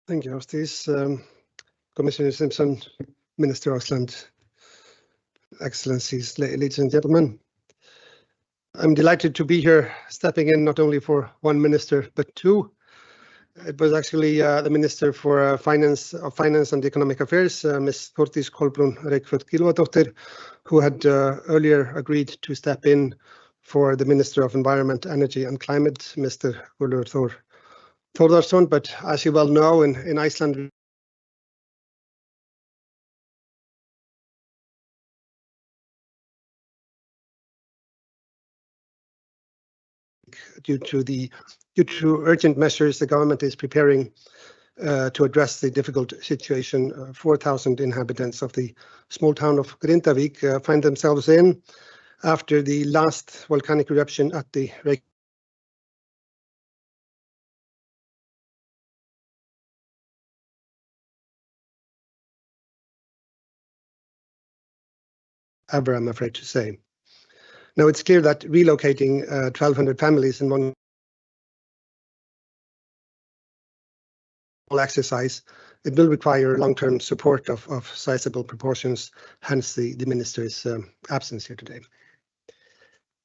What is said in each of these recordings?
Thank you, Hostis. Commissioner Simpson, Minister Osland, Excellencies, ladies and gentlemen. I'm delighted to be here, stepping in not only for one minister, but two. It was actually the Minister for Finance and Economic Affairs, Ms. Þórdís Kolbrún Reykfjörð Gylfadóttir, who had earlier agreed to step in for the Minister of Environment, Energy and Climate, Mr. Guðlaugur Þór Þórðarson. But as you well know, in Iceland, due to urgent measures the government is preparing to address the difficult situation 4,000 inhabitants of the small town of Grindavík find themselves in after the last volcanic eruption at the ever, I'm afraid to say. Now, it's clear that relocating 1,200 families in one exercise, it will require long-term support of sizable proportions, hence the minister's absence here today.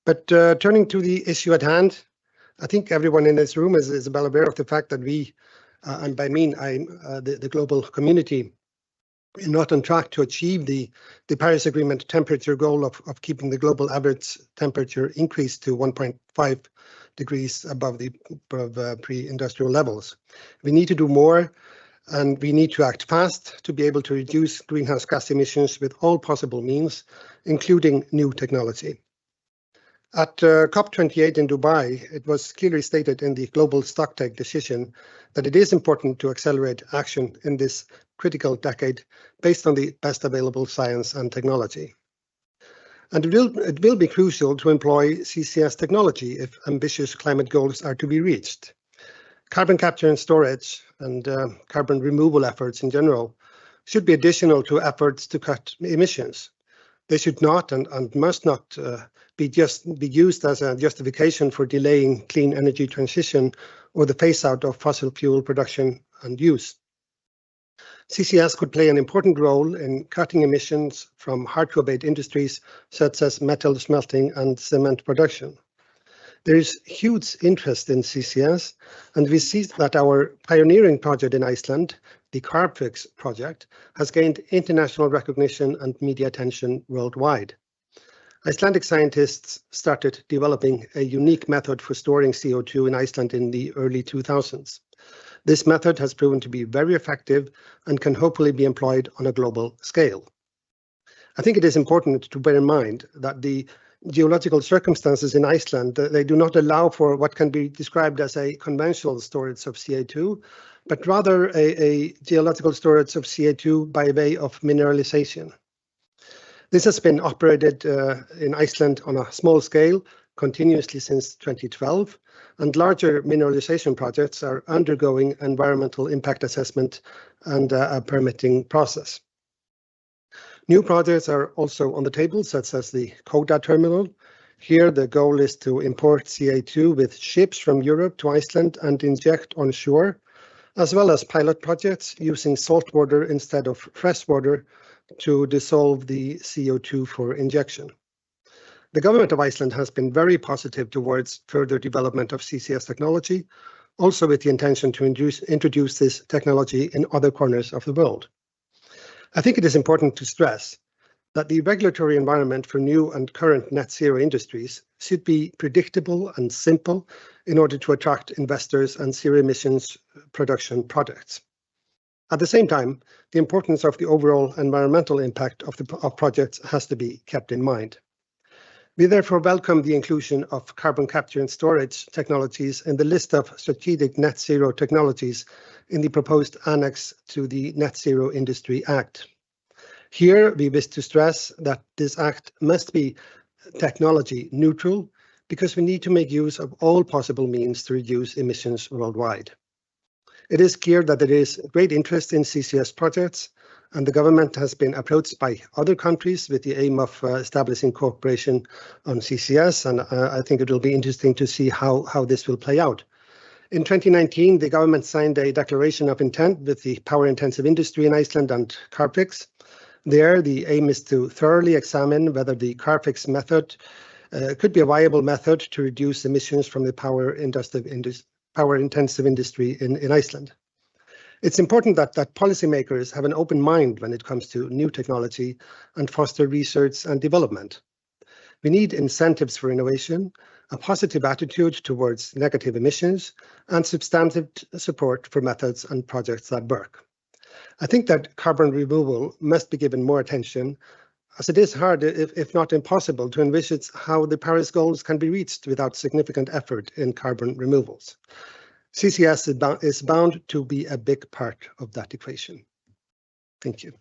But turning to the issue at hand, I think everyone in this room is well aware of the fact that we, and by me, the global community, are not on track to achieve the Paris Agreement temperature goal of keeping the global average temperature increase to 1.5 degrees above pre-industrial levels. We need to do more, and we need to act fast to be able to reduce greenhouse gas emissions with all possible means, including new technology. At COP28 in Dubai, it was clearly stated in the Global Stocktake decision that it is important to accelerate action in this critical decade based on the best available science and technology. And it will be crucial to employ CCS technology if ambitious climate goals are to be reached. Carbon capture and storage and carbon removal efforts in general should be additional to efforts to cut emissions. They should not and must not be used as a justification for delaying clean energy transition or the phase out of fossil fuel production and use. CCS could play an important role in cutting emissions from hard-to-abate industries such as metal smelting and cement production. There is huge interest in CCS, and we see that our pioneering project in Iceland, the Carbfix project, has gained international recognition and media attention worldwide. Icelandic scientists started developing a unique method for storing CO2 in Iceland in the early 2000s. This method has proven to be very effective and can hopefully be employed on a global scale. I think it is important to bear in mind that the geological circumstances in Iceland, they do not allow for what can be described as a conventional storage of CO2, but rather a geological storage of CO2 by way of mineralization. This has been operated in Iceland on a small scale continuously since 2012, and larger mineralization projects are undergoing environmental impact assessment and a permitting process. New projects are also on the table, such as the Coda terminal. Here, the goal is to import CO2 with ships from Europe to Iceland and inject on shore, as well as pilot projects using salt water instead of fresh water to dissolve the CO2 for injection. The government of Iceland has been very positive towards further development of CCS technology, also with the intention to introduce this technology in other corners of the world. I think it is important to stress that the regulatory environment for new and current net zero industries should be predictable and simple in order to attract investors and zero emissions production projects. At the same time, the importance of the overall environmental impact of projects has to be kept in mind. We therefore welcome the inclusion of carbon capture and storage technologies in the list of strategic net zero technologies in the proposed annex to the Net Zero Industry Act. Here, we wish to stress that this act must be technology neutral because we need to make use of all possible means to reduce emissions worldwide. It is clear that there is great interest in CCS projects, and the government has been approached by other countries with the aim of establishing cooperation on CCS, and I think it will be interesting to see how this will play out. In 2019, the government signed a declaration of intent with the power-intensive industry in Iceland and Carbfix. There, the aim is to thoroughly examine whether the Carbfix method could be a viable method to reduce emissions from the power-intensive industry in Iceland. It's important that policymakers have an open mind when it comes to new technology and foster research and development. We need incentives for innovation, a positive attitude towards negative emissions, and substantive support for methods and projects that work. I think that carbon removal must be given more attention, as it is hard, if not impossible, to envisage how the Paris goals can be reached without significant effort in carbon removals. CCS is bound to be a big part of that equation. Thank you.